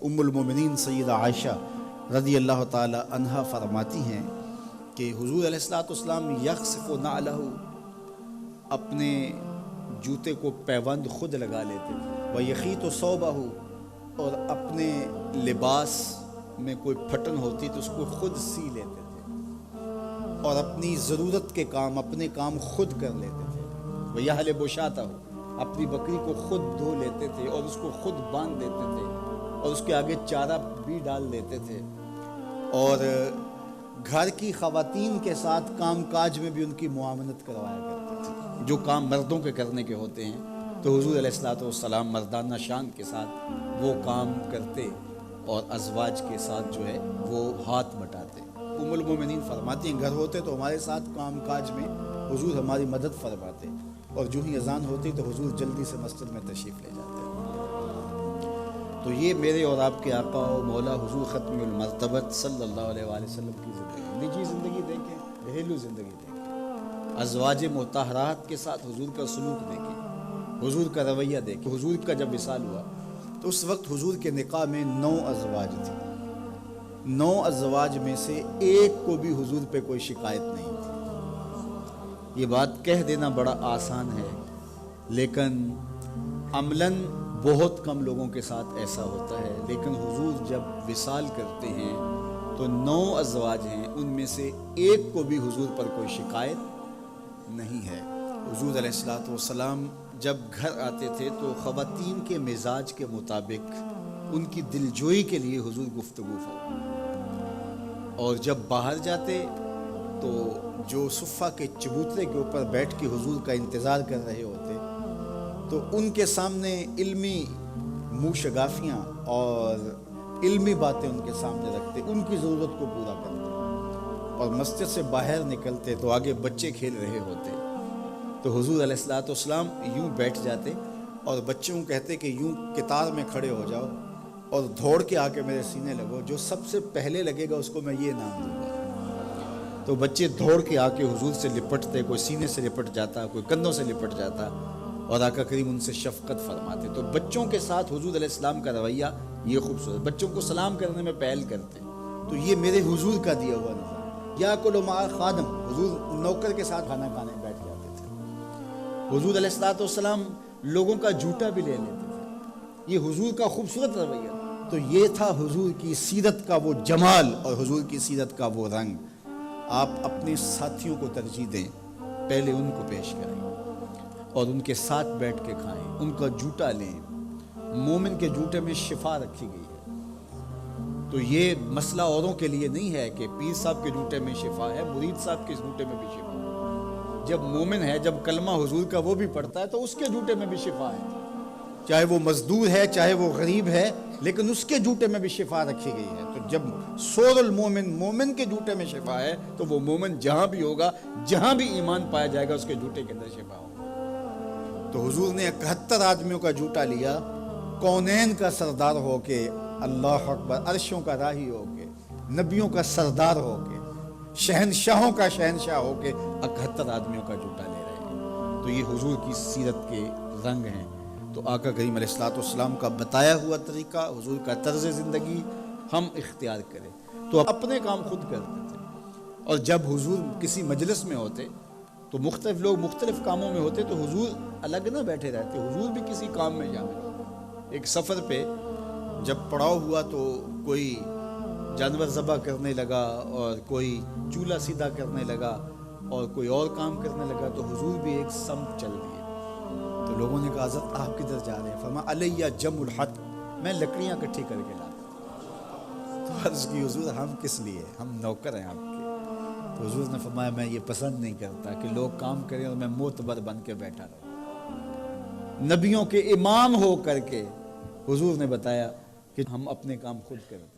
उम्मुल मोमिनीन सैयदा आयशा रज़ी अल्लाह ताला अन्हा फरमाती हैं कि हुज़ूर अलैहिस्सलाम यख्सिफ़ु नअलहु अपने जूते को पैबंद खुद लगा लेते थे, व यख़ीतु सौबहु और अपने लिबास में कोई फटन होती तो उसको खुद सी लेते थे और अपनी ज़रूरत के काम अपने काम खुद कर लेते थे। व यहले बुशातहु अपनी बकरी को खुद धो लेते थे और उसको खुद बांध देते थे और उसके आगे चारा भी डाल देते थे और घर की ख़वातीन के साथ काम काज में भी उनकी मुआवनत करवाया करते थे। जो काम मर्दों के करने के होते हैं तो हुज़ूर अलैहिस्सलाम मर्दाना शान के साथ वो काम करते और अज़वाज के साथ जो है वो हाथ बटाते। उम्मुल मोमिनीन फरमाती हैं घर होते तो हमारे साथ काम काज में हुज़ूर हमारी मदद फरमाते और जो ही अज़ान होती तो हुज़ूर जल्दी से मस्जिद में तशरीफ़ ले जाते। तो ये मेरे और आपके आका और मौला हुज़ूर ख़त्मुल मर्तबत सल्लल्लाहु अलैहि वसल्लम की ज़िंदगी, निजी ज़िंदगी देखें, घरेलू ज़िंदगी देखें, अज़वाज मुतहरात के साथ हुज़ूर का सलूक देखें, हुज़ूर का रवैया देखें। हुज़ूर का जब विसाल हुआ तो उस वक्त हुज़ूर के निकाह में 9 अज़वाज थी। 9 अज़वाज में से एक को भी हुज़ूर पे कोई शिकायत नहीं थी। ये बात कह देना बड़ा आसान है, लेकिन अमलन बहुत कम लोगों के साथ ऐसा होता है। लेकिन हुज़ूर जब विसाल करते हैं तो 9 अज़वाज हैं, उनमें से एक को भी हुज़ूर पर कोई शिकायत नहीं है। हुज़ूर अलैहिस्सलाम जब घर आते थे तो ख़वातीन के मिजाज के मुताबिक उनकी दिलजोई के लिए हुज़ूर गुफ्तगू फरमाते और जब बाहर जाते तो जो सुफ़ा के चबूतरे के ऊपर बैठ के हुज़ूर का इंतज़ार कर रहे होते तो उनके सामने इल्मी मुशगाफियाँ और इल्मी बातें उनके सामने रखते, उनकी ज़रूरत को पूरा करते। और मस्जिद से बाहर निकलते तो आगे बच्चे खेल रहे होते तो हुज़ूर अलैहिस्सलाम यूँ बैठ जाते और बच्चों को कहते कि यूँ कतार में खड़े हो जाओ और दौड़ के आके मेरे सीने लगो, जो सबसे पहले लगेगा उसको मैं ये नाम दूँगा। तो बच्चे दौड़ के आके हुज़ूर से लिपटते, कोई सीने से लिपट जाता, कोई कंधों से लिपट जाता और आका करीम उनसे शफ़क़त फरमाते। तो बच्चों के साथ हुज़ूर अलैहिस्सलाम का रवैया ये खूबसूरत, बच्चों को सलाम करने में पहल करते। तो ये मेरे हुज़ूर का दिया हुआ निज़ाम। या कुलु मा खादम, हुज़ूर नौकर के साथ खाना खाने बैठ जाते थे। हुज़ूर अलैहिस्सलाम लोगों का जूता भी ले लेते थे। ये हुज़ूर का खूबसूरत रवैया। तो ये था हुज़ूर की सीरत का वो जमाल और हुज़ूर की सीरत का वो रंग। आप अपने साथियों को तरजीह दें, पहले उनको पेश करें और उनके साथ बैठ के खाएं, उनका जूता लें। मोमिन के जूते में शिफा रखी गई है। तो ये मसला औरों के लिए नहीं है कि पीर साहब के जूते में शिफा है, मुरीद साहब के जूते में भी शिफा है। जब मोमिन है, जब कलमा हुजूर का वो भी पढ़ता है तो उसके जूते में भी शिफा है। चाहे वो मजदूर है, चाहे वो गरीब है, लेकिन उसके जूते में भी शिफा रखी गई है। तो जब सोरुल मोमिन, मोमिन के जूते में शिफा है तो वो मोमिन जहाँ भी होगा, जहाँ भी ईमान पाया जाएगा, उसके जूते के अंदर शिफा होगा। तो हुजूर ने 71 आदमियों का जूता लिया, कौनैन का सरदार होके, अल्लाह अकबर, अर्शों का राही होके, नबियों का सरदार होके, शहनशाहों का शहनशाह होके 71 आदमियों का जूता ले रहे हैं। तो ये हुजूर की सीरत के रंग हैं। तो आका करीम अलैहिस्सलाम का बताया हुआ तरीका, हुजूर का तर्ज ज़िंदगी हम इख्तियार करें। तो अपने काम खुद करते थे और जब हुजूर किसी मजलिस में होते तो मुख्तलिफ लोग मुख्तलिफ कामों में होते तो हुजूर अलग ना बैठे रहते, हुजूर भी किसी काम में शामिल। एक सफ़र पे जब पड़ाव हुआ तो कोई जानवर ज़बह करने लगा और कोई चूल्हा सीधा करने लगा और कोई और काम करने लगा, तो हुजूर भी एक समत चल दिए। तो लोगों ने कहा हज़रत आप किधर जा रहे हैं? फरमा अलैया जमुल हत, मैं लकड़ियाँ इकट्ठी करके लाता। तो अर्ज़ की हुजूर हम किस लिए, हम नौकर हैं आपके। तो हुजूर ने फरमाया मैं ये पसंद नहीं करता कि लोग काम करें और मैं मोतबर बन के बैठा रहूं। नबियों के इमाम हो करके हुजूर ने बताया कि हम अपने काम खुद करते हैं।